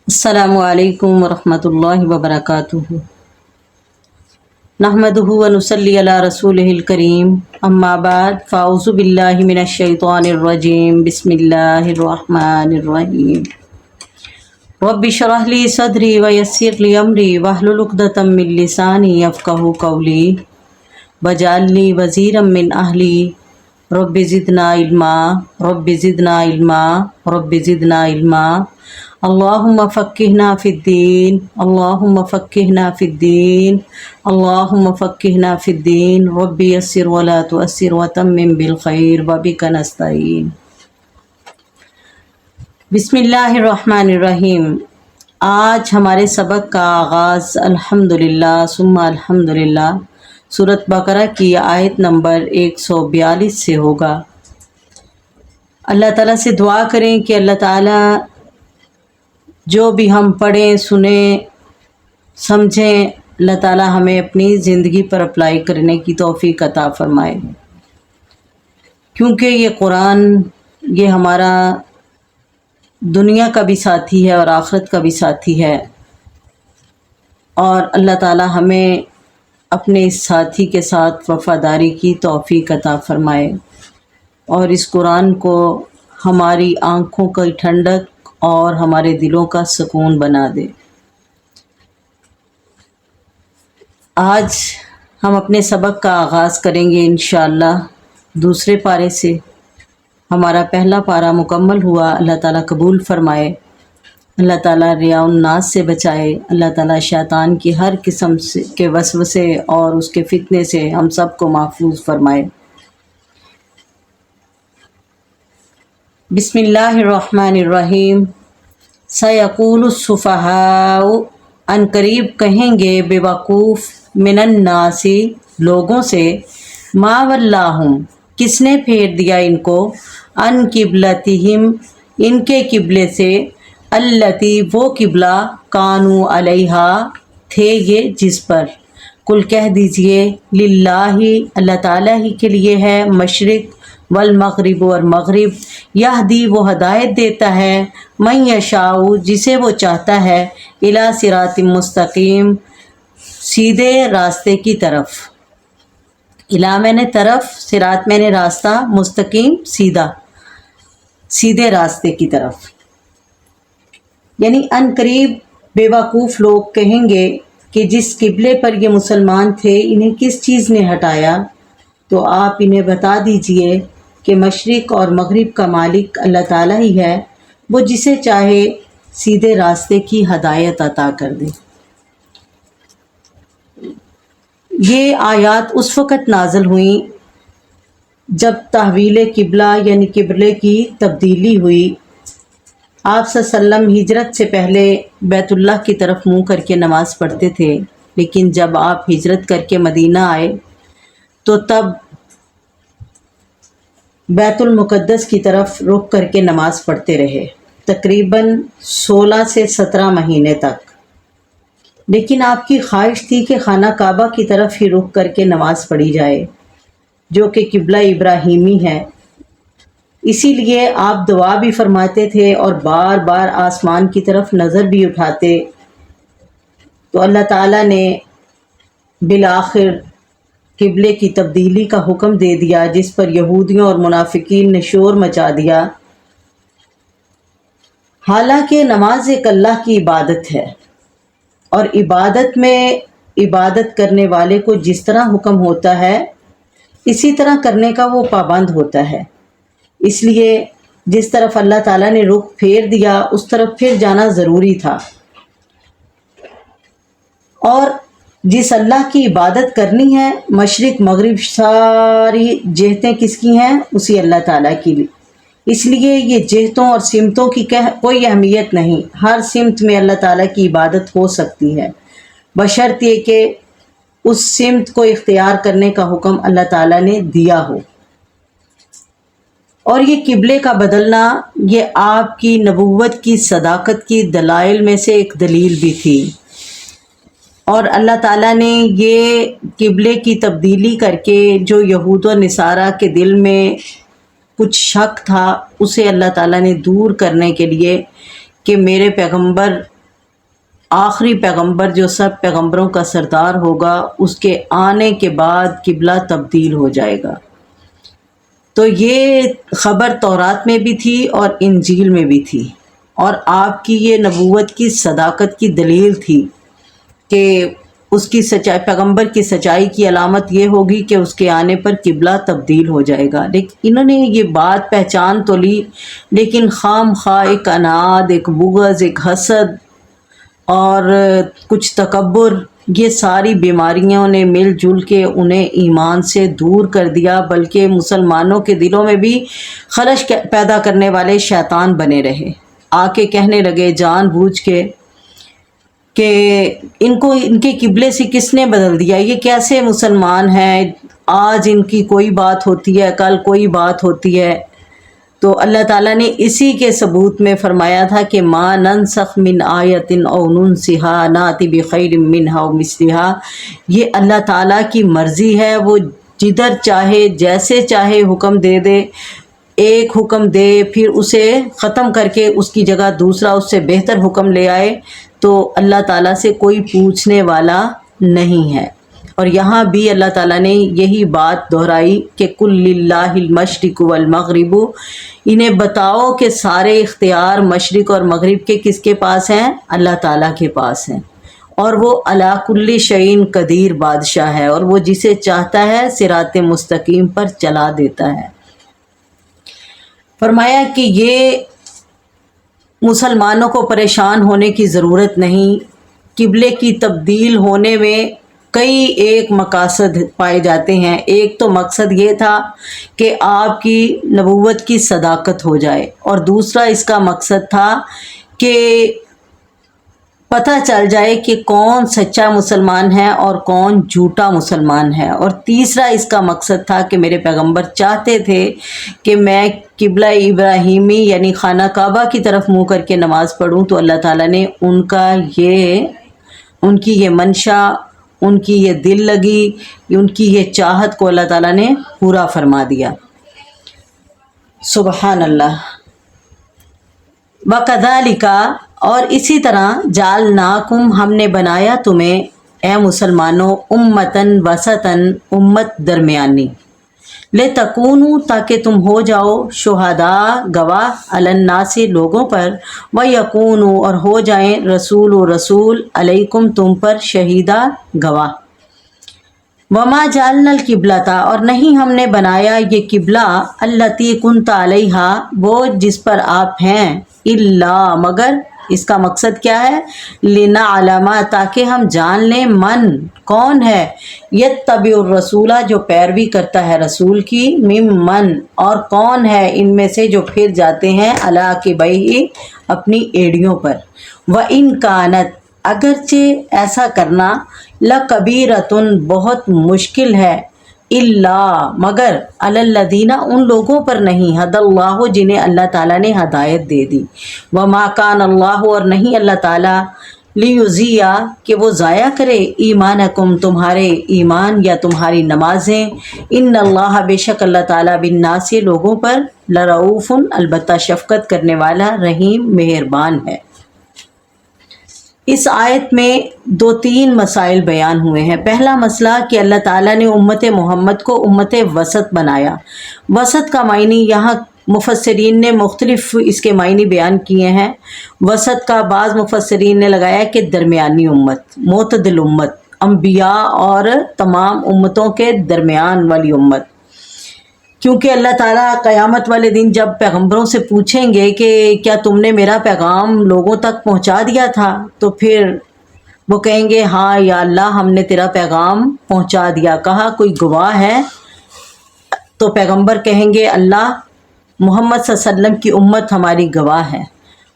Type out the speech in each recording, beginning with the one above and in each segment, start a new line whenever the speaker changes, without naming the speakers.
السلام علیکم ورحمۃ اللہ وبرکاتہ۔ نحمدہ ونصلی علی رسولہ الکریم، اما بعد فاعوذ باللہ من الشیطان الرجیم، بسم اللہ الرحمن الرحیم۔ رب اشرح لی صدری ویسر لی امری واحلل عقدۃ من لسانی یفقہوا قولی واجعل لی وزیرا من اہلی رب زدنا علما رب زدنا علما رب زدنا علما۔ اللہم فقہنا فی الدین اللہم فقہنا فی الدین اللہم فقہنا فی الدین رب یسر ولا تؤثر وتمم بالخیر وبک نستعین۔ بسم اللہ الرحمن الرحیم۔ آج ہمارے سبق کا آغاز الحمدللہ ثم الحمدللہ سورۃ بقرہ کی آیت نمبر 142 سے ہوگا۔ اللہ تعالیٰ سے دعا کریں کہ اللہ تعالیٰ جو بھی ہم پڑھیں سنیں سمجھیں، اللہ تعالیٰ ہمیں اپنی زندگی پر اپلائی کرنے کی توفیق عطا فرمائے، کیونکہ یہ قرآن یہ ہمارا دنیا کا بھی ساتھی ہے اور آخرت کا بھی ساتھی ہے، اور اللہ تعالیٰ ہمیں اپنے اس ساتھی کے ساتھ وفاداری کی توفیق عطا فرمائے اور اس قرآن کو ہماری آنکھوں کی ٹھنڈک اور ہمارے دلوں کا سکون بنا دے۔ آج ہم اپنے سبق کا آغاز کریں گے انشاءاللہ دوسرے پارے سے۔ ہمارا پہلا پارہ مکمل ہوا، اللہ تعالیٰ قبول فرمائے، اللہ تعالیٰ ریاء الناس سے بچائے، اللہ تعالیٰ شیطان کی ہر قسم کے وسوسے اور اس کے فتنے سے ہم سب کو محفوظ فرمائے۔ بسم اللہ الرحمن الرحیم۔ سیقول السفہاء، ان قریب کہیں گے بے وقوف، من الناس لوگوں سے، ما ولاہم کس نے پھیر دیا ان کو، ان قبلتہم ان کے قبلے سے، التی وہ قبلہ، کانوا علیہا تھے یہ جس پر، کل کہہ دیجئے، للہ اللہ تعالیٰ ہی کے لیے ہے مشرق والمغرب اور مغرب، یہدی وہ ہدایت دیتا ہے، من یشاء جسے وہ چاہتا ہے، الی صراط مستقیم سیدھے راستے کی طرف، الی میں نے طرف، صراط میں نے راستہ، مستقیم سیدھا، سیدھے راستے کی طرف۔ یعنی ان قریب بے وقوف لوگ کہیں گے کہ جس قبلے پر یہ مسلمان تھے انہیں کس چیز نے ہٹایا، تو آپ انہیں بتا دیجئے کہ مشرق اور مغرب کا مالک اللہ تعالیٰ ہی ہے، وہ جسے چاہے سیدھے راستے کی ہدایت عطا کر دے۔ یہ آیات اس وقت نازل ہوئیں جب تحویل قبلہ یعنی قبلے کی تبدیلی ہوئی۔ آپ صلی اللہ علیہ وسلم ہجرت سے پہلے بیت اللہ کی طرف منہ کر کے نماز پڑھتے تھے، لیکن جب آپ ہجرت کر کے مدینہ آئے تو تب بیت المقدس کی طرف رخ کر کے نماز پڑھتے رہے، تقریباً 16 سے 17 مہینے تک۔ لیکن آپ کی خواہش تھی کہ خانہ کعبہ کی طرف ہی رخ کر کے نماز پڑھی جائے، جو کہ قبلہ ابراہیمی ہے۔ اسی لیے آپ دعا بھی فرماتے تھے اور بار بار آسمان کی طرف نظر بھی اٹھاتے، تو اللہ تعالیٰ نے بالآخر قبلے کی تبدیلی کا حکم دے دیا، جس پر یہودیوں اور منافقین نے شور مچا دیا۔ حالانکہ نماز ایک اللہ کی عبادت ہے، اور عبادت میں عبادت کرنے والے کو جس طرح حکم ہوتا ہے اسی طرح کرنے کا وہ پابند ہوتا ہے، اس لیے جس طرف اللہ تعالیٰ نے رخ پھیر دیا اس طرف پھر جانا ضروری تھا، اور جس اللہ کی عبادت کرنی ہے مشرق مغرب ساری جہتیں کس کی ہیں، اسی اللہ تعالیٰ کی، اس لیے یہ جہتوں اور سمتوں کی کوئی اہمیت نہیں، ہر سمت میں اللہ تعالیٰ کی عبادت ہو سکتی ہے، بشرط یہ کہ اس سمت کو اختیار کرنے کا حکم اللہ تعالیٰ نے دیا ہو۔ اور یہ قبلے کا بدلنا یہ آپ کی نبوت کی صداقت کی دلائل میں سے ایک دلیل بھی تھی، اور اللہ تعالیٰ نے یہ قبلے کی تبدیلی کر کے جو یہود و نصارہ کے دل میں کچھ شک تھا اسے اللہ تعالیٰ نے دور کرنے کے لیے کہ میرے پیغمبر آخری پیغمبر جو سب پیغمبروں کا سردار ہوگا، اس کے آنے کے بعد قبلہ تبدیل ہو جائے گا۔ تو یہ خبر تورات میں بھی تھی اور انجیل میں بھی تھی، اور آپ کی یہ نبوت کی صداقت کی دلیل تھی کہ اس کی سچائی، پیغمبر کی سچائی کی علامت یہ ہوگی کہ اس کے آنے پر قبلہ تبدیل ہو جائے گا۔ لیکن انہوں نے یہ بات پہچان تو لی، لیکن خام خواہ ایک اناد، ایک بغض، ایک حسد اور کچھ تکبر، یہ ساری بیماریوں نے مل جل کے انہیں ایمان سے دور کر دیا، بلکہ مسلمانوں کے دلوں میں بھی خلش پیدا کرنے والے شیطان بنے رہے۔ آ کے کہنے لگے جان بوجھ کے کہ ان کے قبلے سے کس نے بدل دیا، یہ کیسے مسلمان ہیں، آج ان کی کوئی بات ہوتی ہے، کل کوئی بات ہوتی ہے۔ تو اللہ تعالیٰ نے اسی کے ثبوت میں فرمایا تھا کہ ما ننسخ من آیت او ننسها ناتی بخیر منها او مثلها، یہ اللہ تعالیٰ کی مرضی ہے، وہ جدھر چاہے جیسے چاہے حکم دے دے، ایک حکم دے پھر اسے ختم کر کے اس کی جگہ دوسرا اس سے بہتر حکم لے آئے، تو اللہ تعالیٰ سے کوئی پوچھنے والا نہیں ہے۔ اور یہاں بھی اللہ تعالیٰ نے یہی بات دہرائی کہ کل للہ المشرق والمغرب، انہیں بتاؤ کہ سارے اختیار مشرق اور مغرب کے کس کے پاس ہیں؟ اللہ تعالیٰ کے پاس ہیں، اور وہ علی کل شیء قدیر بادشاہ ہے، اور وہ جسے چاہتا ہے صراط مستقیم پر چلا دیتا ہے۔ فرمایا کہ یہ مسلمانوں کو پریشان ہونے کی ضرورت نہیں، قبلے کی تبدیل ہونے میں کئی ایک مقاصد پائے جاتے ہیں۔ ایک تو مقصد یہ تھا کہ آپ کی نبوت کی صداقت ہو جائے، اور دوسرا اس کا مقصد تھا کہ پتہ چل جائے کہ کون سچا مسلمان ہے اور کون جھوٹا مسلمان ہے، اور تیسرا اس کا مقصد تھا کہ میرے پیغمبر چاہتے تھے کہ میں قبلہ ابراہیمی یعنی خانہ کعبہ کی طرف منہ کر کے نماز پڑھوں، تو اللہ تعالیٰ نے ان کی یہ منشا، ان کی یہ دل لگی، ان کی یہ چاہت کو اللہ تعالیٰ نے پورا فرما دیا۔ سبحان اللہ۔ وَكَذَلِكَ، اور اسی طرح جعلناکم، ہم نے بنایا تمہیں اے مسلمانوں، امتاً وسطاً، امت درمیانی، لتکونوا، تاکہ تم ہو جاؤ، شہداء گواہ، علی الناس لوگوں پر، ویکونوا، اور ہو جائیں، رسول علیکم تم پر، شہیدہ گواہ۔ وما جعلنا القبلۃ، اور نہیں ہم نے بنایا یہ قبلہ، التی کنت علیہا، وہ جس پر آپ ہیں، الا، مگر، اس کا مقصد کیا ہے؟ لنعلم، تاکہ ہم جان لیں، من، کون ہے، یتبع الرسول، جو پیروی کرتا ہے رسول کی، ممن، اور کون ہے ان میں سے جو پھر جاتے ہیں، علی عقبیہ، اپنی ایڑیوں پر، وَإِن كَانَتْ، اگرچہ ایسا کرنا، لَكَبِيرَةٌ، بہت مشکل ہے، الا، مگر، علی الذین، ان لوگوں پر نہیں، ہدی اللہ، جنہیں اللہ تعالیٰ نے ہدایت دے دی، وما کان اللہ، اور نہیں اللہ تعالیٰ، لیضیع، کہ وہ ضائع کرے، ایمانکم، تمہارے ایمان یا تمہاری نمازیں، ان اللہ، بے شک اللہ تعالیٰ، بالناس، لوگوں پر، لرؤوف، البتہ شفقت کرنے والا، رحیم، مہربان ہے۔ اس آیت میں 2-3 مسائل بیان ہوئے ہیں۔ پہلا مسئلہ کہ اللہ تعالیٰ نے امت محمد کو امت وسط بنایا۔ وسط کا معنی یہاں مفسرین نے مختلف اس کے معنی بیان کیے ہیں۔ وسط کا بعض مفسرین نے لگایا کہ درمیانی امت، معتدل امت، انبیاء اور تمام امتوں کے درمیان والی امت، کیونکہ اللہ تعالیٰ قیامت والے دن جب پیغمبروں سے پوچھیں گے کہ کیا تم نے میرا پیغام لوگوں تک پہنچا دیا تھا، تو پھر وہ کہیں گے ہاں یا اللہ، ہم نے تیرا پیغام پہنچا دیا۔ کہا کوئی گواہ ہے؟ تو پیغمبر کہیں گے اللہ، محمد صلی اللہ علیہ وسلم کی امت ہماری گواہ ہے،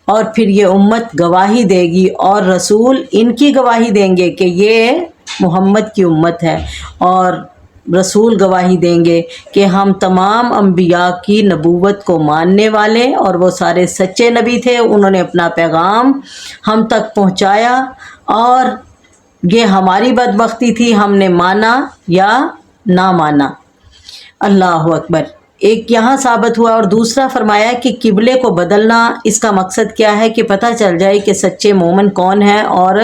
اور پھر یہ امت گواہی دے گی، اور رسول ان کی گواہی دیں گے کہ یہ محمد کی امت ہے، اور رسول گواہی دیں گے کہ ہم تمام انبیاء کی نبوت کو ماننے والے، اور وہ سارے سچے نبی تھے، انہوں نے اپنا پیغام ہم تک پہنچایا، اور یہ ہماری بدبختی تھی، ہم نے مانا یا نہ مانا۔ اللہ اکبر۔ ایک یہاں ثابت ہوا، اور دوسرا فرمایا کہ قبلے کو بدلنا اس کا مقصد کیا ہے کہ پتہ چل جائے کہ سچے مومن کون ہیں اور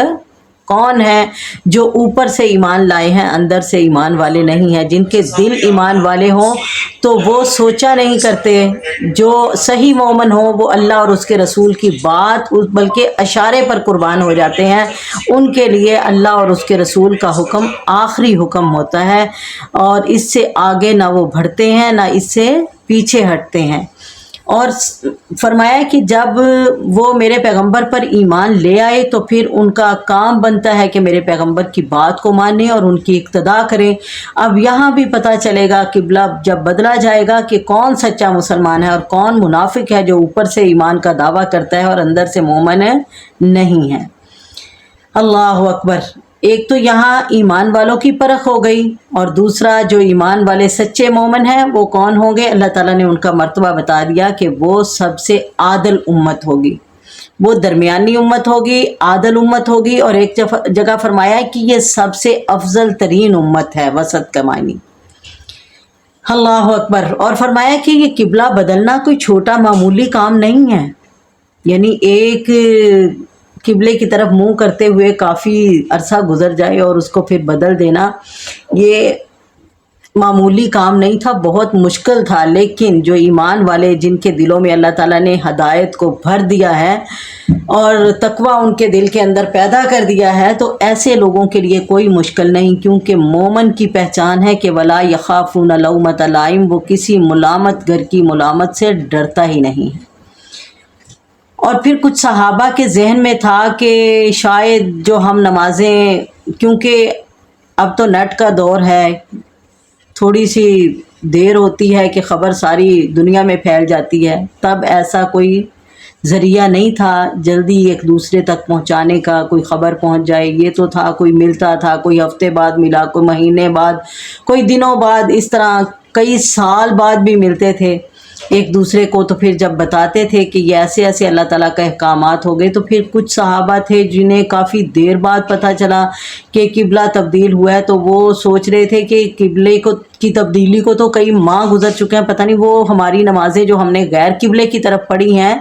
کون ہیں جو اوپر سے ایمان لائے ہیں، اندر سے ایمان والے نہیں ہیں۔ جن کے دل ایمان والے ہوں تو وہ سوچا نہیں کرتے، جو صحیح مومن ہوں وہ اللہ اور اس کے رسول کی بات بلکہ اشارے پر قربان ہو جاتے ہیں۔ ان کے لیے اللہ اور اس کے رسول کا حکم آخری حکم ہوتا ہے، اور اس سے آگے نہ وہ بڑھتے ہیں نہ اس سے پیچھے ہٹتے ہیں۔ اور فرمایا کہ جب وہ میرے پیغمبر پر ایمان لے آئے تو پھر ان کا کام بنتا ہے کہ میرے پیغمبر کی بات کو مانیں اور ان کی اقتداء کریں۔ اب یہاں بھی پتہ چلے گا قبلہ جب بدلا جائے گا کہ کون سچا مسلمان ہے اور کون منافق ہے جو اوپر سے ایمان کا دعویٰ کرتا ہے اور اندر سے مومن نہیں ہے۔ اللہ اکبر۔ ایک تو یہاں ایمان والوں کی پرکھ ہو گئی، اور دوسرا جو ایمان والے سچے مومن ہیں وہ کون ہوں گے؟ اللہ تعالیٰ نے ان کا مرتبہ بتا دیا کہ وہ سب سے عادل امت ہوگی، وہ درمیانی امت ہوگی، عادل امت ہوگی، اور ایک جگہ فرمایا کہ یہ سب سے افضل ترین امت ہے، وسط کا معنی۔ اللہ اکبر۔ اور فرمایا کہ یہ قبلہ بدلنا کوئی چھوٹا معمولی کام نہیں ہے، یعنی ایک قبلے کی طرف منہ کرتے ہوئے کافی عرصہ گزر جائے اور اس کو پھر بدل دینا یہ معمولی کام نہیں تھا، بہت مشکل تھا۔ لیکن جو ایمان والے جن کے دلوں میں اللہ تعالیٰ نے ہدایت کو بھر دیا ہے اور تقویٰ ان کے دل کے اندر پیدا کر دیا ہے، تو ایسے لوگوں کے لیے کوئی مشکل نہیں، کیونکہ مومن کی پہچان ہے کہ ولا یخافون لومۃ لائم، وہ کسی ملامت گر کی ملامت سے ڈرتا ہی نہیں ہے۔ اور پھر کچھ صحابہ کے ذہن میں تھا کہ شاید جو ہم نمازیں، کیونکہ اب تو نیٹ کا دور ہے، تھوڑی سی دیر ہوتی ہے کہ خبر ساری دنیا میں پھیل جاتی ہے، تب ایسا کوئی ذریعہ نہیں تھا جلدی ایک دوسرے تک پہنچانے کا، کوئی خبر پہنچ جائے یہ تو تھا، کوئی ملتا تھا، کوئی ہفتے بعد ملا، کوئی مہینے بعد، کوئی دنوں بعد، اس طرح کئی سال بعد بھی ملتے تھے ایک دوسرے کو۔ تو پھر جب بتاتے تھے کہ یہ ایسے ایسے اللہ تعالیٰ کا احکامات ہو گئے، تو پھر کچھ صحابہ تھے جنہیں کافی دیر بعد پتہ چلا کہ قبلہ تبدیل ہوا ہے، تو وہ سوچ رہے تھے کہ قبلے کی تبدیلی کو تو کئی ماہ گزر چکے ہیں، پتہ نہیں وہ ہماری نمازیں جو ہم نے غیر قبلے کی طرف پڑھی ہیں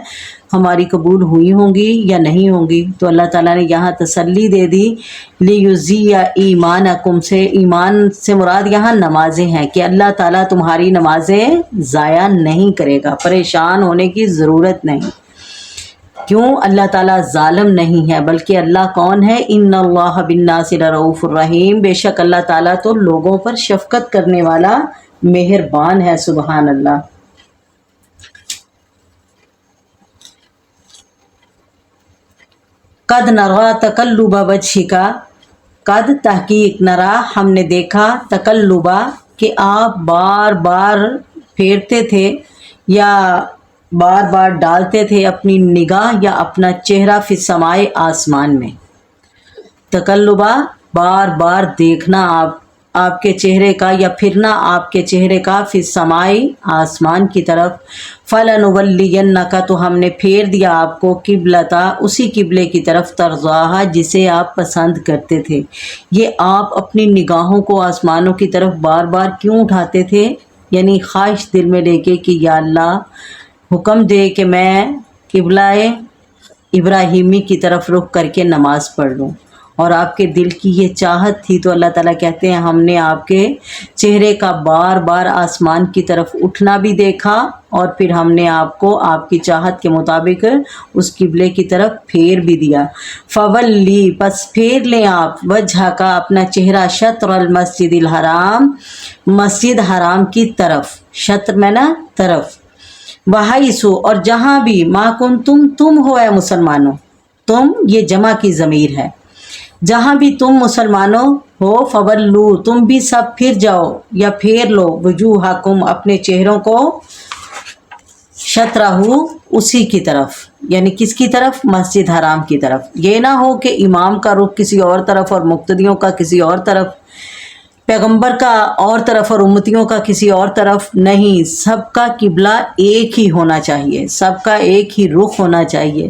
ہماری قبول ہوئی ہوں گی یا نہیں ہوں گی۔ تو اللہ تعالیٰ نے یہاں تسلی دے دی، لیُزِیَّ ایمانکم سے، ایمان سے مراد یہاں نمازیں ہیں، کہ اللہ تعالیٰ تمہاری نمازیں ضائع نہیں کرے گا، پریشان ہونے کی ضرورت نہیں۔ کیوں؟ اللہ تعالیٰ ظالم نہیں ہے، بلکہ اللہ کون ہے؟ ان اللہ بالناس لرؤوف الرحیم، بے شک اللہ تعالیٰ تو لوگوں پر شفقت کرنے والا مہربان ہے۔ سبحان اللہ۔ قد نرا تقلب وجهک، قد تحقیق، نرا ہم نے دیکھا، تقلبا کہ آپ بار بار پھیرتے تھے یا بار بار ڈالتے تھے اپنی نگاہ یا اپنا چہرہ فی السماء، آسمان میں۔ تقلبا بار بار دیکھنا آپ کے چہرے کا یا پھرنا آپ کے چہرے کا، فی السماء آسمان کی طرف۔ فَلَنُوَلِّيَنَّكَ تو ہم نے پھیر دیا آپ کو، قبلتا اسی قبلے کی طرف، ترضاہا جسے آپ پسند کرتے تھے۔ یہ آپ اپنی نگاہوں کو آسمانوں کی طرف بار بار کیوں اٹھاتے تھے؟ یعنی خواہش دل میں لے کے کہ یا اللہ حکم دے کہ میں قبلہ ابراہیمی کی طرف رخ کر کے نماز پڑھ لوں، اور آپ کے دل کی یہ چاہت تھی۔ تو اللہ تعالیٰ کہتے ہیں ہم نے آپ کے چہرے کا بار بار آسمان کی طرف اٹھنا بھی دیکھا، اور پھر ہم نے آپ کو آپ کی چاہت کے مطابق اس قبلے کی طرف پھیر بھی دیا۔ فولی پس پھیر لیں آپ، وجہ کا اپنا چہرہ، شطر المسجد الحرام، مسجد حرام کی طرف، شطر میں نا طرف، وحیثو اور جہاں بھی، ما کنتم تم ہو اے مسلمانوں، تم یہ جمع کی ضمیر ہے، جہاں بھی تم مسلمانوں ہو، فولو تم بھی سب پھر جاؤ یا پھیر لو، وجوہکم اپنے چہروں کو، شطرہ اسی کی طرف، یعنی کس کی طرف؟ مسجد حرام کی طرف۔ یہ نہ ہو کہ امام کا رخ کسی اور طرف اور مقتدیوں کا کسی اور طرف، پیغمبر کا اور طرف اور امتیوں کا کسی اور طرف، نہیں، سب کا قبلہ ایک ہی ہونا چاہیے، سب کا ایک ہی رخ ہونا چاہیے۔